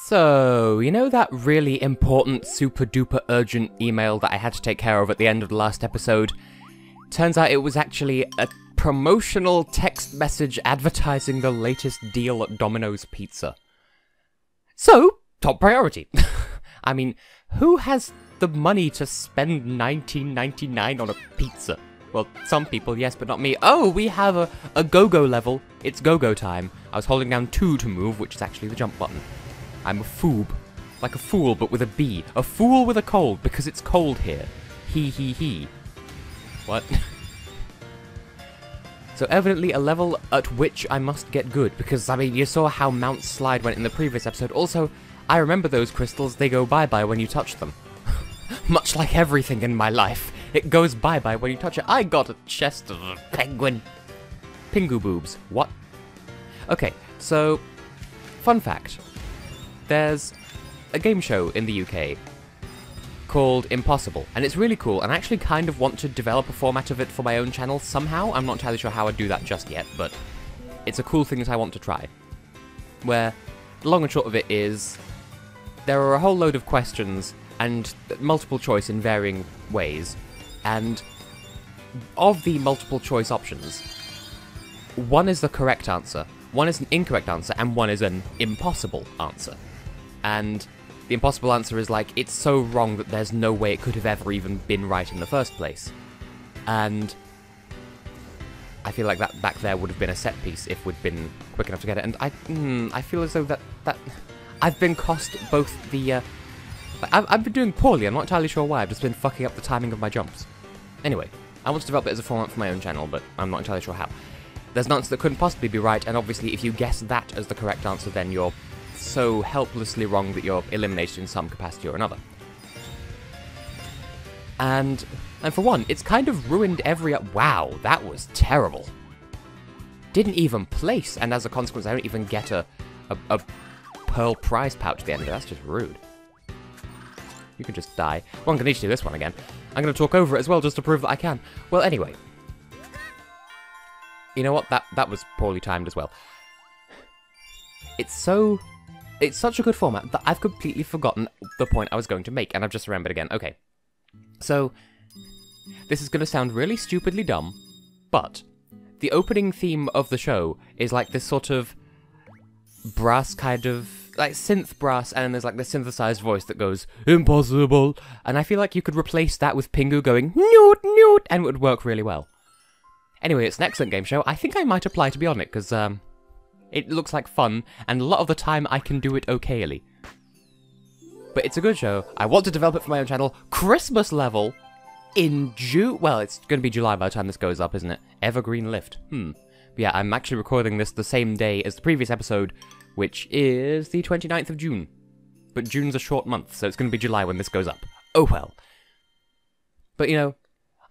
So, you know that really important, super duper urgent email that I had to take care of at the end of the last episode? Turns out it was actually a promotional text message advertising the latest deal at Domino's Pizza. So, top priority. I mean, who has the money to spend $19.99 on a pizza? Well, some people, yes, but not me. Oh, we have a go-go level. It's go-go time. I was holding down 2 to move, which is actually the jump button. I'm a foob. Like a fool, but with a B. A fool with a cold, because it's cold here. He. What? So evidently a level at which I must get good, because, I mean, you saw how Mount Slide went in the previous episode. Also, I remember those crystals, they go bye-bye when you touch them. Much like everything in my life, it goes bye-bye when you touch it. I got a chest of a penguin. Pingu boobs. What? Okay, so, fun fact. There's a game show in the UK called Impossible, and it's really cool, and I actually kind of want to develop a format of it for my own channel somehow. I'm not entirely sure how I'd do that just yet, but it's a cool thing that I want to try. Where, the long and short of it is, there are a whole load of questions and multiple choice in varying ways, and of the multiple choice options, one is the correct answer, one is an incorrect answer, and one is an impossible answer. And the impossible answer is like, it's so wrong that there's no way it could have ever even been right in the first place. And I feel like that back there would have been a set piece if we'd been quick enough to get it. And I feel as though that I've been cost both the I've been doing poorly. I'm not entirely sure why. I've just been fucking up the timing of my jumps. Anyway, I want to develop it as a format for my own channel, but I'm not entirely sure how. There's an answer that couldn't possibly be right, and obviously if you guess that as the correct answer, then you're so helplessly wrong that you're eliminated in some capacity or another. And for one, it's kind of ruined every... Wow, that was terrible. Didn't even place, and as a consequence, I don't even get a pearl prize pouch at the end of it. That's just rude. You can just die. Well, I'm going to need to do this one again. I'm going to talk over it as well, just to prove that I can. Well, anyway. You know what? That was poorly timed as well. It's such a good format that I've completely forgotten the point I was going to make, and I've just remembered again. Okay. So, this is going to sound really stupidly dumb, but the opening theme of the show is like this sort of brass kind of... like synth brass, and then there's like the synthesized voice that goes, impossible, and I feel like you could replace that with Pingu going, newt, newt, and it would work really well. Anyway, it's an excellent game show. I think I might apply to be on it, because, it looks like fun, and a lot of the time I can do it okayly. But it's a good show. I want to develop it for my own channel. Christmas level in June. Well, it's going to be July by the time this goes up, isn't it? Evergreen Lift. But yeah, I'm actually recording this the same day as the previous episode, which is the 29th of June. But June's a short month, so it's going to be July when this goes up. Oh well. But, you know,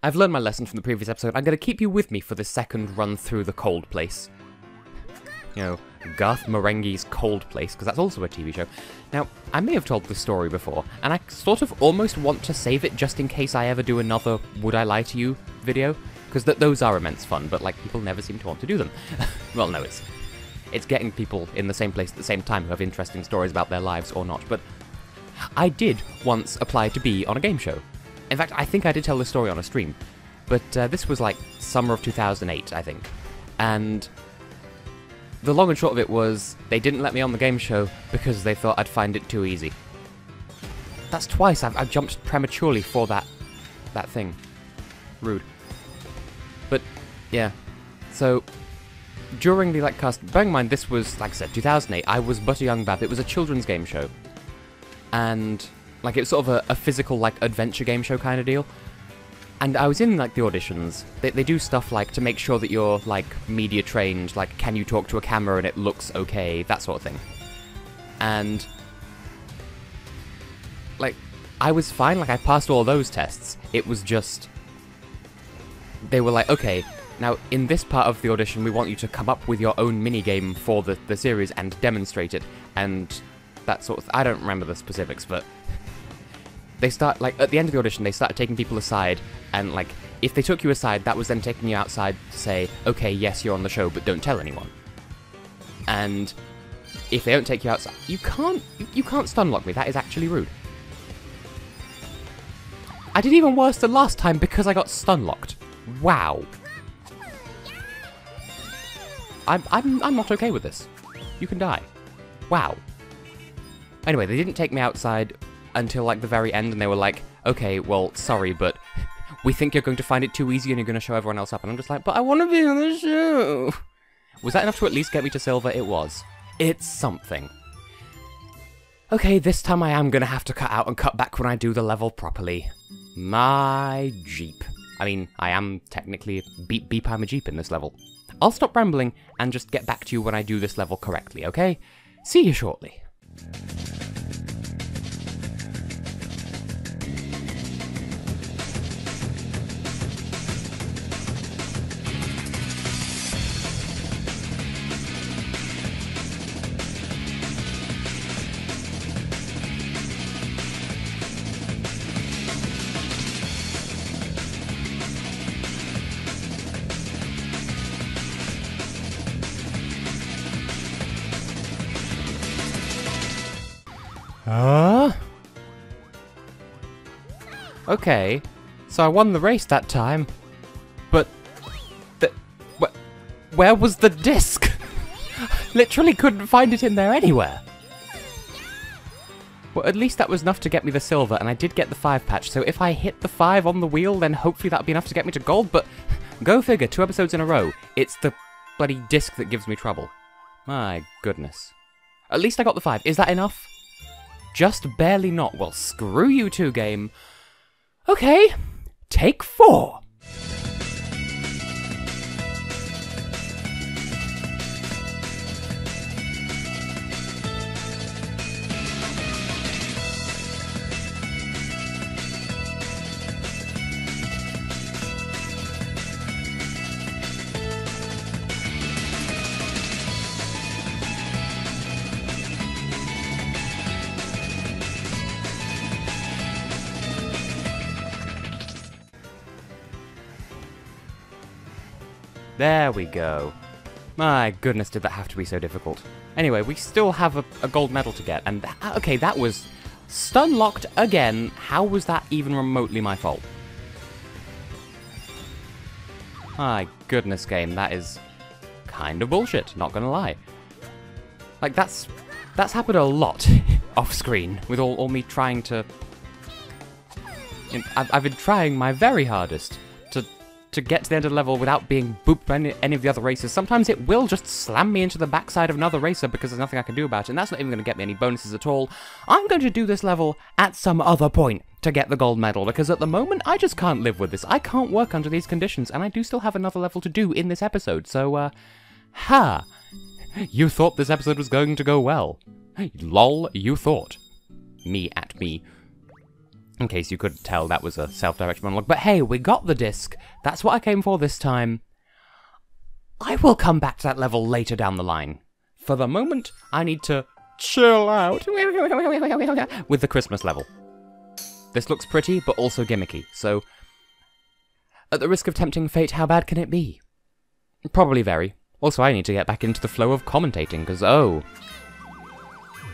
I've learned my lesson from the previous episode. I'm going to keep you with me for this second run through the cold place. You know, Garth Marenghi's Cold Place, because that's also a TV show. Now, I may have told this story before, and I sort of almost want to save it just in case I ever do another Would I Lie to You video, because those are immense fun, but, like, people never seem to want to do them. Well, no, it's getting people in the same place at the same time who have interesting stories about their lives or not, but I did once apply to be on a game show. In fact, I think I did tell this story on a stream, but this was, like, summer of 2008, I think, and... the long and short of it was, they didn't let me on the game show because they thought I'd find it too easy. That's twice I've jumped prematurely for that thing. Rude. But, yeah. So, during the, like, cast... bearing in mind, this was, like I said, 2008. I was but a young bab. It was a children's game show. And, like, it was sort of a physical, like, adventure game show kind of deal. And I was in, like, the auditions. They do stuff, like, to make sure that you're, like, media trained, like, can you talk to a camera and it looks okay, that sort of thing. And, like, I was fine, like, I passed all those tests. It was just... they were like, okay, now, in this part of the audition, we want you to come up with your own minigame for the series and demonstrate it, and that sort of... I don't remember the specifics, but... they start, like, at the end of the audition, they started taking people aside, and, like, if they took you aside, that was then taking you outside to say, okay, yes, you're on the show, but don't tell anyone. And if they don't take you outside, you can't stun lock me. That is actually rude. I did even worse than last time because I got stun locked. Wow. I'm not okay with this. You can die. Wow. Anyway, they didn't take me outside until like the very end, and they were like, okay, well, sorry, but we think you're going to find it too easy and you're going to show everyone else up. And I'm just like, but I want to be on the show. Was that enough to at least get me to silver? It was. It's something. Okay, this time I am going to have to cut out and cut back when I do the level properly. My Jeep. I mean, I am technically beep I'm a Jeep in this level. I'll stop rambling and just get back to you when I do this level correctly, okay? See you shortly. Okay, so I won the race that time, but where was the disc? Literally couldn't find it in there anywhere. Well, at least that was enough to get me the silver, and I did get the 5 patch, so if I hit the 5 on the wheel, then hopefully that'll be enough to get me to gold, but go figure, 2 episodes in a row, it's the bloody disc that gives me trouble. My goodness. At least I got the 5. Is that enough? Just barely not. Well, screw you two, game. Okay, take 4. There we go. My goodness, did that have to be so difficult. Anyway, we still have a gold medal to get, and okay, that was stun locked again. How was that even remotely my fault? My goodness, game, that is kind of bullshit, not gonna lie. Like, that's happened a lot off screen, with all me trying to... I've been trying my very hardest to get to the end of the level without being booped by any of the other racers. Sometimes it will just slam me into the backside of another racer because there's nothing I can do about it, and that's not even going to get me any bonuses at all. I'm going to do this level at some other point to get the gold medal, because at the moment, I just can't live with this. I can't work under these conditions, and I do still have another level to do in this episode, so, you thought this episode was going to go well. Lol, you thought. Me at me. In case you couldn't tell, that was a self-directed monologue. But hey, we got the disc. That's what I came for this time. I will come back to that level later down the line. For the moment, I need to chill out with the Christmas level. This looks pretty, but also gimmicky, so... At the risk of tempting fate, how bad can it be? Probably very. Also, I need to get back into the flow of commentating, because, oh...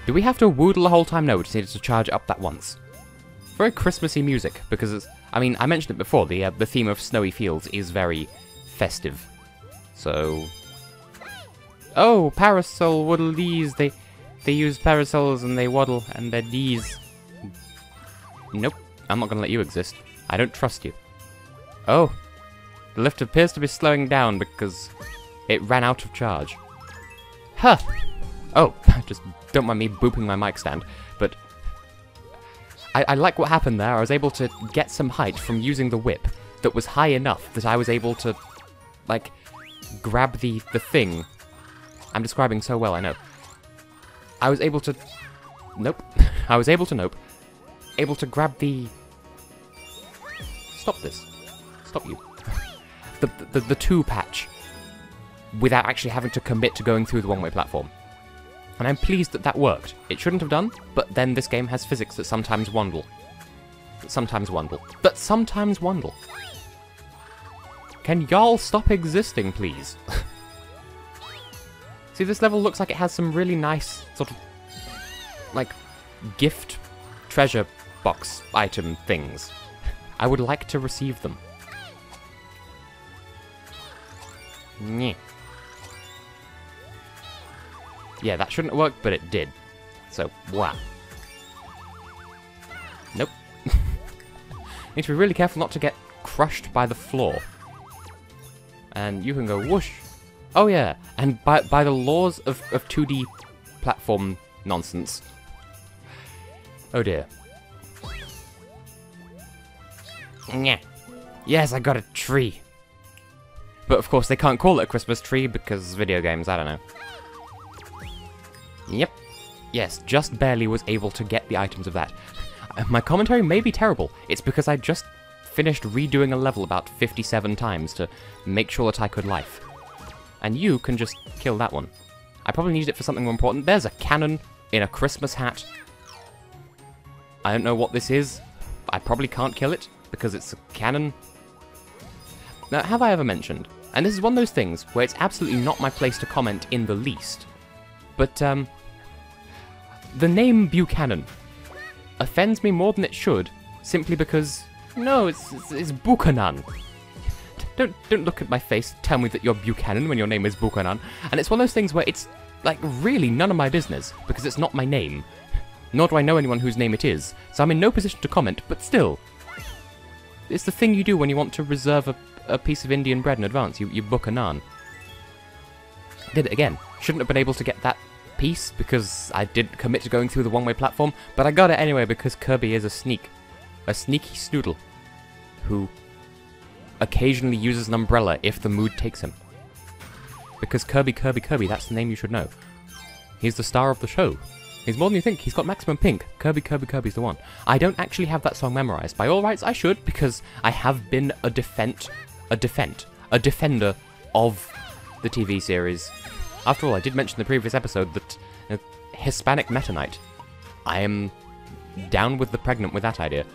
Do we have to woodle the whole time? No, we just needed to charge up that once. Very Christmassy music, because it's, I mean, I mentioned it before, the theme of Snowy Fields is very festive. So... Oh, parasol waddle dees, they use parasols and they waddle, and they're dees. Nope, I'm not gonna let you exist. I don't trust you. Oh, the lift appears to be slowing down because it ran out of charge. Huh! Oh, just don't mind me booping my mic stand, but... I like what happened there. I was able to get some height from using the whip that was high enough that I was able to, like, grab the thing. I'm describing so well, I know. I was able to... Nope. I was able to nope. Able to grab the... Stop this. Stop you. the 2 patch without actually having to commit to going through the one-way platform. And I'm pleased that that worked. It shouldn't have done, but then this game has physics that sometimes wandle. But sometimes wandle. Can y'all stop existing, please? See, this level looks like it has some really nice, sort of, like, gift treasure box item things. I would like to receive them. Nyeh. Yeah, that shouldn't work, but it did. So, wow. Nope. Need to be really careful not to get crushed by the floor. And you can go whoosh. Oh yeah, and by the laws of 2D platform nonsense. Oh dear. Nyeh. Yes, I got a tree. But of course they can't call it a Christmas tree because video games, I don't know. Yep. Yes, just barely was able to get the items of that. My commentary may be terrible. It's because I just finished redoing a level about 57 times to make sure that I could life. And you can just kill that one. I probably needed it for something more important. There's a cannon in a Christmas hat. I don't know what this is. I probably can't kill it because it's a cannon. Now, have I ever mentioned, and this is one of those things where it's absolutely not my place to comment in the least, but, the name Buchanan offends me more than it should, simply because, no, it's Buchanan. Don't look at my face, tell me that you're Buchanan when your name is Buchanan. And it's one of those things where it's, like, really none of my business, because it's not my name. Nor do I know anyone whose name it is, so I'm in no position to comment, but still. It's the thing you do when you want to reserve a piece of Indian bread in advance. You book a naan. Did it again. Shouldn't have been able to get that piece, because I did commit to going through the one-way platform, but I got it anyway because Kirby is a sneaky snoodle, who occasionally uses an umbrella if the mood takes him. Because Kirby, that's the name you should know. He's the star of the show. He's more than you think. He's got maximum pink. Kirby's the one. I don't actually have that song memorized. By all rights, I should, because I have been a defender of the TV series. After all, I did mention in the previous episode that Hispanic Meta Knight. I am down with the pregnant with that idea.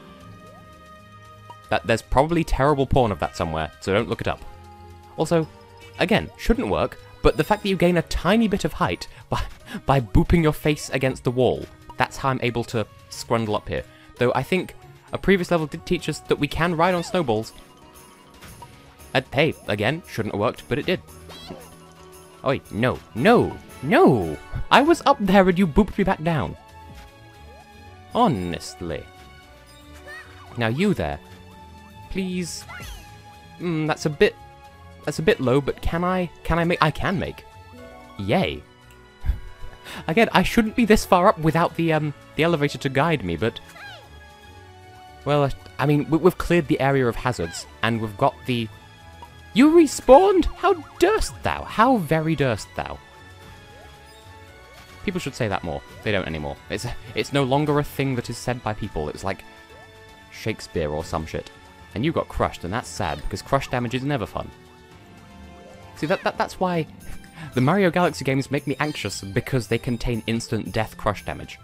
There's probably terrible porn of that somewhere, so don't look it up. Also, again, shouldn't work, but the fact that you gain a tiny bit of height by booping your face against the wall, that's how I'm able to scrundle up here. Though I think a previous level did teach us that we can ride on snowballs. And hey, again, shouldn't have worked, but it did. Oi, no. I was up there and you booped me back down. Honestly. Now you there. Please. That's a bit low, but can I make? I can make. Yay. Again, I shouldn't be this far up without the elevator to guide me, but... Well, I mean, we've cleared the area of hazards, and we've got the... You respawned? How durst thou? How very durst thou? People should say that more. They don't anymore. It's no longer a thing that is said by people. It's like Shakespeare or some shit. And you got crushed, and that's sad, because crush damage is never fun. See, that's why the Mario Galaxy games make me anxious, because they contain instant death crush damage.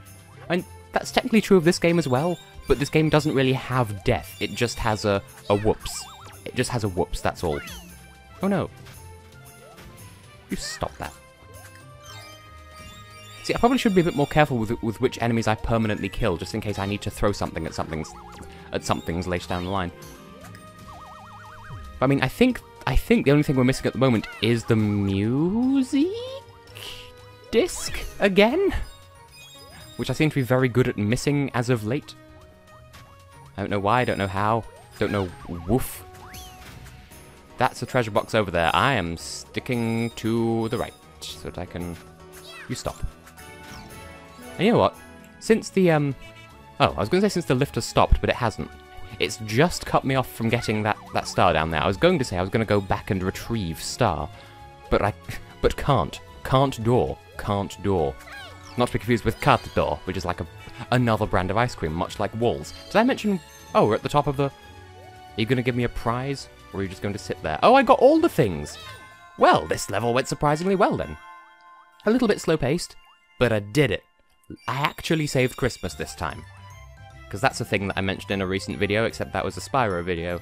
And that's technically true of this game as well, but this game doesn't really have death. It just has a whoops. It just has a whoops, that's all. Oh no. You stop that. See, I probably should be a bit more careful with which enemies I permanently kill, just in case I need to throw something at somethings later down the line. But I mean, I think the only thing we're missing at the moment is the music disc again, which I seem to be very good at missing as of late. I don't know why, I don't know how, don't know woof. That's a treasure box over there. I am sticking to the right so that I can... You stop. And you know what? Since the, Oh, I was going to say since the lift has stopped, but it hasn't. It's just cut me off from getting that star down there. I was going to say I was going to go back and retrieve star, but can't. Can't door. Not to be confused with carte d'or, which is like another brand of ice cream, much like Walls. Did I mention... Oh, we're at the top of the... Are you going to give me a prize? Or are you just going to sit there? Oh, I got all the things! Well, this level went surprisingly well, then. A little bit slow-paced, but I did it. I actually saved Christmas this time. Because that's a thing that I mentioned in a recent video, except that was a Spyro video.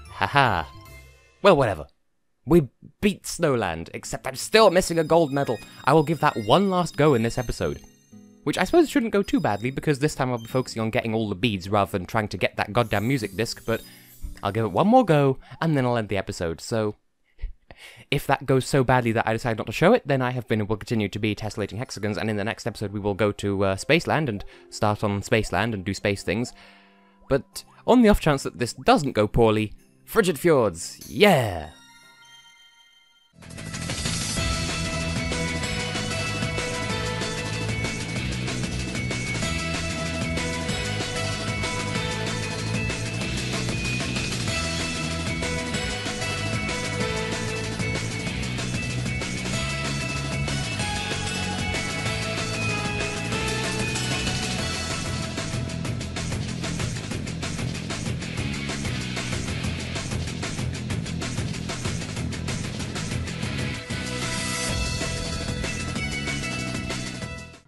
Haha. Well, whatever. We beat Snowland, except I'm still missing a gold medal. I will give that one last go in this episode. Which I suppose shouldn't go too badly, because this time I'll be focusing on getting all the beads rather than trying to get that goddamn music disc, but I'll give it one more go, and then I'll end the episode, so if that goes so badly that I decide not to show it, then I have been and will continue to be Tessellating Hexagons, and in the next episode we will go to Spaceland and start on Spaceland and do space things. But on the off chance that this doesn't go poorly, Frigid Fjords, yeah!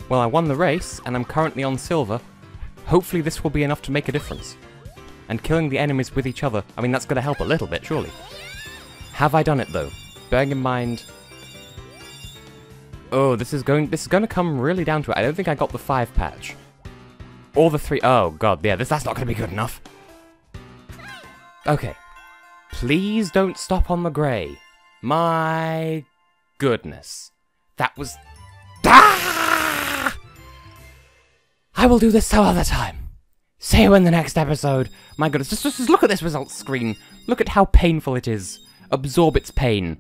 Well, I won the race, and I'm currently on silver. Hopefully this will be enough to make a difference. And killing the enemies with each other, I mean, that's going to help a little bit, surely. Have I done it, though? Bearing in mind... Oh, this is going to come really down to it. I don't think I got the 5 patch. Or the 3... Oh, god, yeah, that's not going to be good enough. Okay. Please don't stop on the grey. My... goodness. That was... Ah! I will do this some other time. See you in the next episode. My goodness, just look at this results screen. Look at how painful it is. Absorb its pain.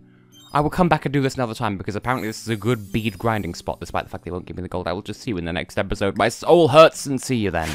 I will come back and do this another time because apparently this is a good bead grinding spot, despite the fact they won't give me the gold. I will just see you in the next episode. My soul hurts, and see you then.